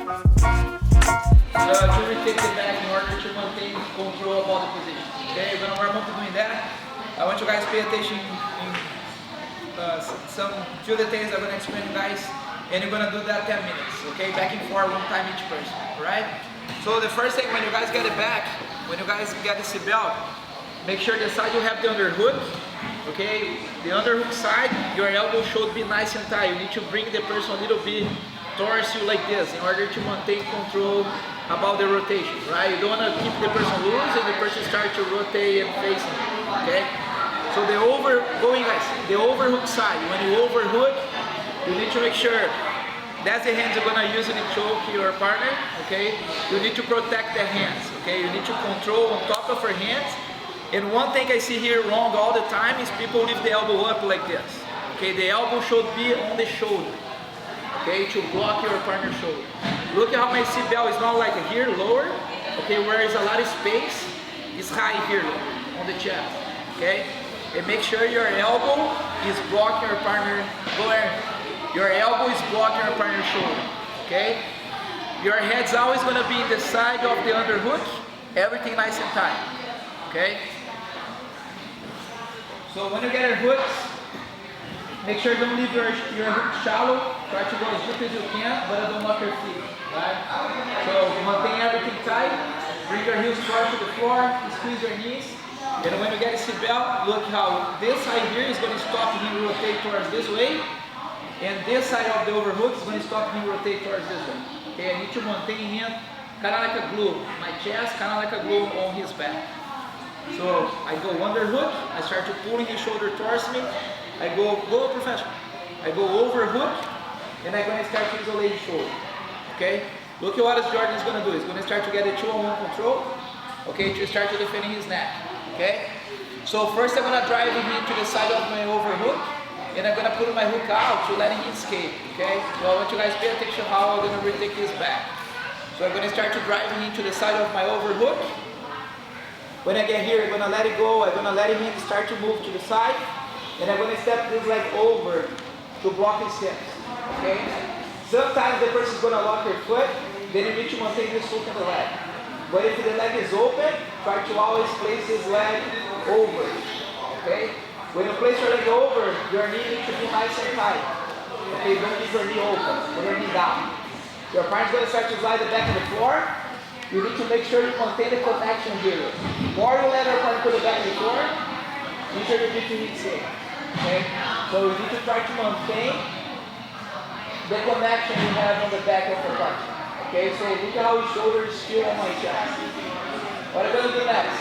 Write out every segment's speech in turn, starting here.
To retake the back in order to maintain control of all the positions. Okay, we're gonna warm up doing that. I want you guys to pay attention in some few details I'm gonna explain to you guys, and you're gonna do that 10 minutes. Okay, back and forth one time each person. Right? So the first thing, when you guys get it back, when you guys get the seat belt, make sure the side you have the underhook. Okay, the underhook side, your elbow should be nice and tight. You need to bring the person a little bit towards you like this in order to maintain control about the rotation, right? You don't want to keep the person loose and the person start to rotate and facing, okay? So the overhook side, when you overhook, you need to make sure that's the hands you're going to use to choke your partner, okay? You need to protect the hands, okay? You need to control on top of your hands. And one thing I see here wrong all the time is people lift the elbow up like this, okay? The elbow should be on the shoulder. Okay, to block your partner's shoulder. Look at how my seat belt is not like here, lower, okay, where there's a lot of space, it's high here, on the chest, okay? And make sure your elbow is blocking your partner, your elbow is blocking your partner's shoulder, okay? Your head's always gonna be in the side of the underhook, everything nice and tight, okay? So when you get your hooks, make sure you don't leave your hook shallow. Try to go as deep as you can, but don't lock your feet, right? So maintain everything tight. Bring your heels towards the floor. Squeeze your knees. And when you get a seat belt, look how this side here is going to stop him rotate towards this way, and this side of the overhook is going to stop him rotate towards this way. Okay, I need to maintain him kind of like a glue. My chest kind of like a glue on his back. So I go underhook. I start to pulling his shoulder towards me. I go professional. I go overhook, and I'm going to start to isolate his shoulder. Okay? Look at what Jordan is going to do. He's going to start to get a 2-on-1 control. Okay? To start to defending his neck. Okay? So first I'm going to drive him to the side of my overhook, and I'm going to put my hook out to let him escape. Okay? So I want you guys to pay attention how I'm going to retake his back. So I'm going to start to drive him to the side of my overhook. When I get here, I'm going to let it go. I'm going to let him start to move to the side. And I'm going to step this leg over to block his hips, okay? Sometimes the person is going to lock your foot, then you need to maintain this foot in the leg. But if the leg is open, try to always place his leg over, okay? When you place your leg over, your knee needs to be nice and tight. Okay, don't leave your knee open, put your knee down. Your partner's going to start to slide the back of the floor. You need to make sure you maintain the connection here. The more you let your partner put the back of the floor, easier you get to hit safe. Okay? So you need to try to maintain the connection you have on the back of the partner. Okay, so look at how his shoulder is still on my chest. What I'm going to do next?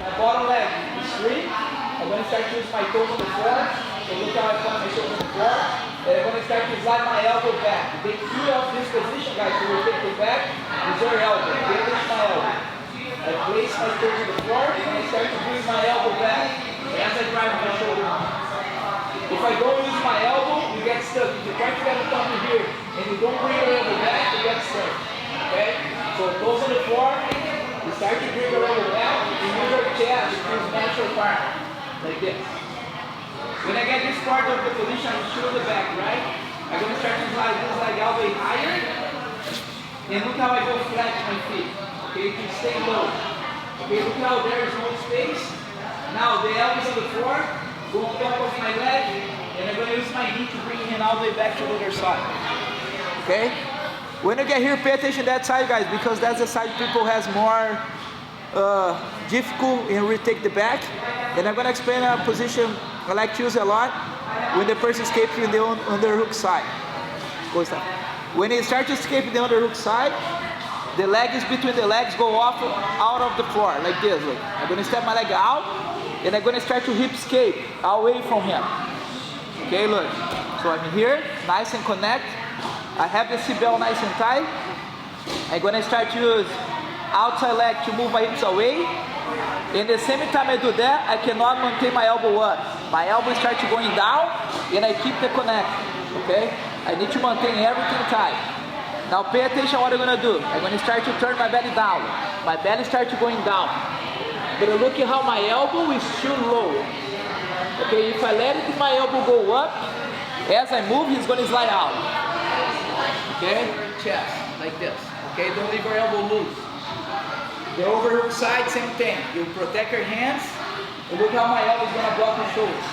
My bottom leg is free. I'm going to start to use my toes on the floor. So look how I put my shoulder on the floor. And I'm going to start to slide my elbow back. The key of this position, guys, to rotate the back is your elbow. Pay attention to my elbow. I place my toes on the floor and I start to bring my elbow back as I drive my shoulder on. If I don't use my elbow, you get stuck. If you try to get the top here and you don't bring your elbow back, you get stuck. Okay? So toes on the floor, you start to bring your elbow back, you use your chest to use natural part. Like this. When I get this part of the position, I'm still on the back, right? I'm going to start to slide this leg all the way higher. And look how I go flat to my feet. Okay, to stay low. Okay, look how there is no space. Now the elbows on the floor, go on top of my leg, and I'm going to use my knee to bring him all the way back to the other side. Okay? When you get here, pay attention to that side, guys, because that's the side people has more difficult in retake the back. And I'm going to explain a position I like to use a lot when the person escapes in the underhook side. Go stop. When they start to escape in the underhook side, the leg is between the legs go off out of the floor like this. Look. I'm going to step my leg out and I'm going to start to hip escape away from him. Okay, look. So I'm here, nice and connect. I have the seat belt nice and tight. I'm going to start to use outside leg to move my hips away. And the same time I do that, I cannot maintain my elbow up. My elbow starts going down and I keep the connect. Okay? I need to maintain everything tight. Now pay attention what I'm going to do. I'm going to start to turn my belly down. My belly starts going down. But look at how my elbow is still low. Okay, if I let my elbow go up, as I move, he's going to slide out. Okay, chest, like this. Okay, don't leave your elbow loose. The overhook side, same thing. You protect your hands, and look how my elbow is gonna block your shoulders.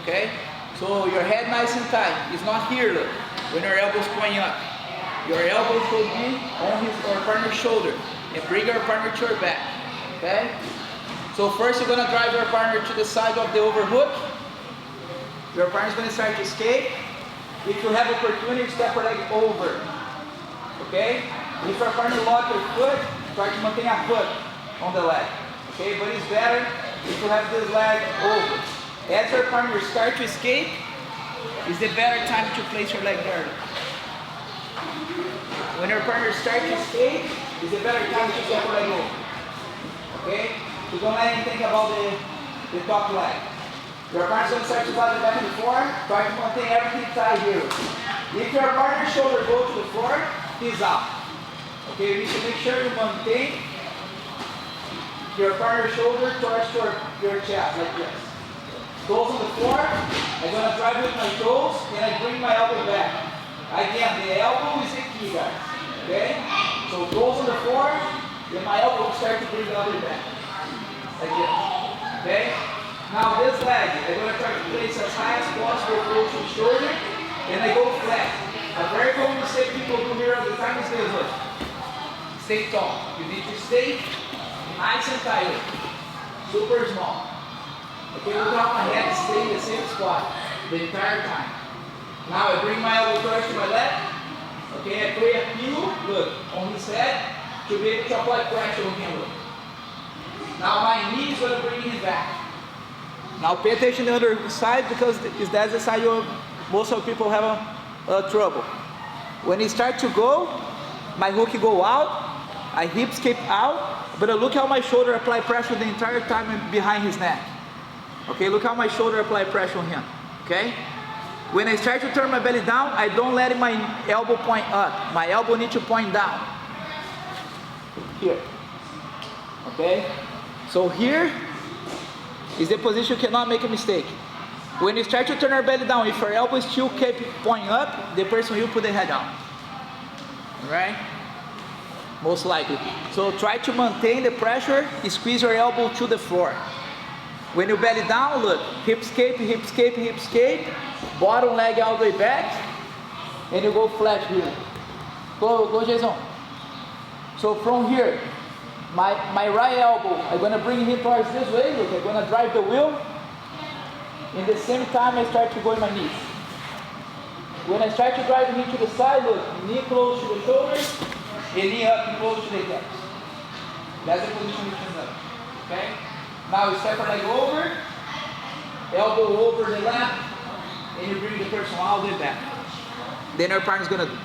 Okay, so your head nice and tight. It's not here, look, when your elbow's pointing up. Your elbow should be on his or partner's shoulder, and bring your partner to your back. Okay, so first you're gonna drive your partner to the side of the overhook. Your partner's gonna start to escape. If you have opportunity, step your leg over. Okay? If your partner lock your foot, try to maintain a foot on the leg. Okay? But it's better if you have this leg over. As your partner starts to escape, is the better time to place your leg there. When your partner starts to escape, is the better time to step your leg over. Okay? So don't let him think about the top leg. Your partner's going to start to slide the back to the floor. Try to maintain everything tight here. If your partner's shoulder goes to the floor, he's out. Okay, you need to make sure you maintain your partner's shoulder towards your chest, like this. Toes on the floor. I'm going to drive with my toes, and I bring my elbow back. Again, the elbow is the key, guys. Okay? So toes on the floor, and my elbow will start to bring the elbow back. Like this. Okay? Now this leg, I'm going to try to place as high as possible close to the shoulder, and I go flat. A very common mistake people do here all the time is this, look. Stay tall. You need to stay nice and tight. Super small. Okay, look how my head stays in the same spot the entire time. Now I bring my elbow towards to my left. Okay, I play a heel, look, on his head to be able to apply pressure on him, look. Now my knee is going to bring him back. Now pay attention to the other side, because that's the side most of people have trouble. When he starts to go, my hook go out, I hip escape out, but look how my shoulder apply pressure the entire time behind his neck. Okay, look how my shoulder apply pressure on him. Okay? When I start to turn my belly down, I don't let my elbow point up. My elbow needs to point down. Here. Okay? So here is the position you cannot make a mistake. When you start to turn your belly down, if your elbow still keep pointing up, the person will put the head down. Alright? Most likely. So try to maintain the pressure, squeeze your elbow to the floor. When you belly down, look, hip escape, hip escape, hip escape, bottom leg all the way back, and you go flat here. Go Jason. So from here, my right elbow, I'm going to bring him towards this way, look, I'm going to drive the wheel. In the same time, I start to go in my knees. When I start to drive him to the side, look, knee close to the shoulders, and knee up and close to the hips. That's the position we turn up. Okay? Now you step your leg over, elbow over the left, and you bring the person all the way back. Then our partner is going to do.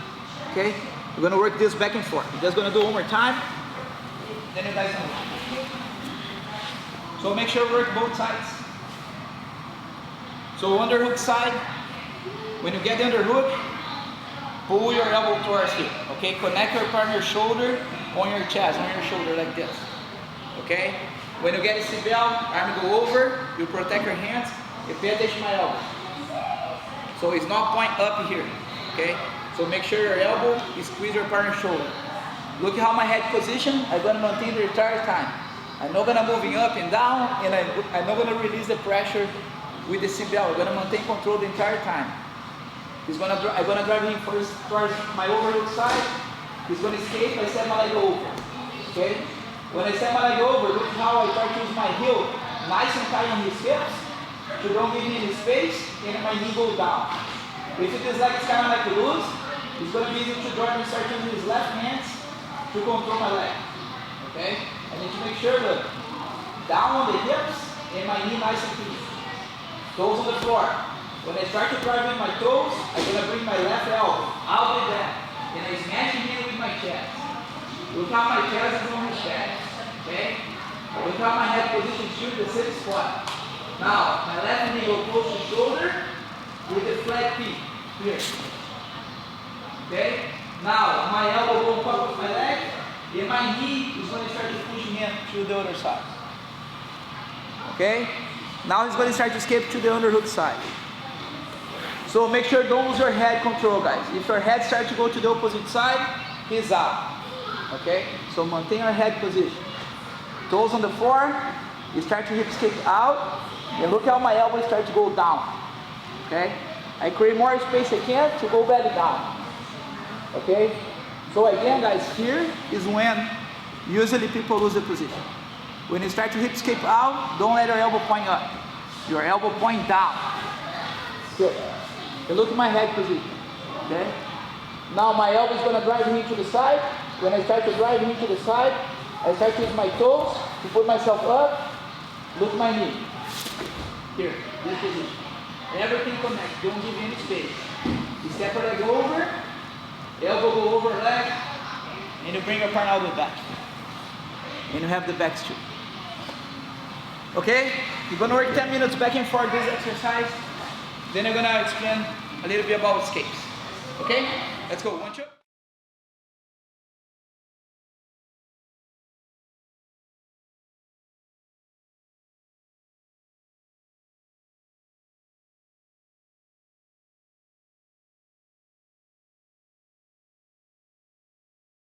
Okay? We're going to work this back and forth. We're just going to do one more time. Then you guys can work. So make sure you work both sides. So underhook side, when you get the underhook, pull your elbow towards here. Okay, connect your partner's shoulder on your chest, on your shoulder like this. Okay, when you get a seatbelt, arm go over, you protect your hands, you pay attention to my elbow. So it's not point up here. Okay, so make sure your elbow is squeeze your partner's shoulder. Look how my head position, I'm going to maintain the entire time. I'm not going to moving up and down, and I'm not going to release the pressure with the seatbelt. I'm going to maintain control the entire time. I'm going to drive him first towards my overhook side. He's going to escape, I set my leg over. Okay? When I set my leg over, look how I try to use my heel nice and tight on his hips to don't give me any space, and my knee goes down. If it is like it's kind of like loose, it's going to be easy to drive and start using his left hands to control my leg. Okay? I need to make sure that down on the hips and my knee nice and clean. Toes on the floor. When I start to drive with my toes, I'm going to bring my left elbow out with that. And I smash it in with my chest. Look how my chest is on his chest. Okay? Look how my head position shoot the same spot. Now, my left knee will close to the shoulder with the flat feet. Here. Okay? Now, my elbow will go up with my leg, and my knee is going to start to push him to the other side. Okay? Now he's going to start to escape to the underhook side. So make sure don't lose your head control, guys. If your head starts to go to the opposite side, he's out. Okay? So maintain your head position. Toes on the floor. You start to hip escape out. And look how my elbows start to go down. Okay? I create more space I can to go belly down. Okay? So again, guys, here is when usually people lose the position. When you start to hip escape out, don't let your elbow point up. Your elbow point down. Good. And look at my head position. Okay? Now my elbow is going to drive me to the side. When I start to drive me to the side, I start to use my toes to put myself up. Look at my knee. Here, this position. Everything connects. Don't give any space. You step your leg over, elbow go over leg, and you bring your partner all the way back. And you have the back straight. Okay? You're going to work 10 minutes back and forth this exercise. Then I'm going to explain a little bit about escapes. Okay? Let's go. 1, 2.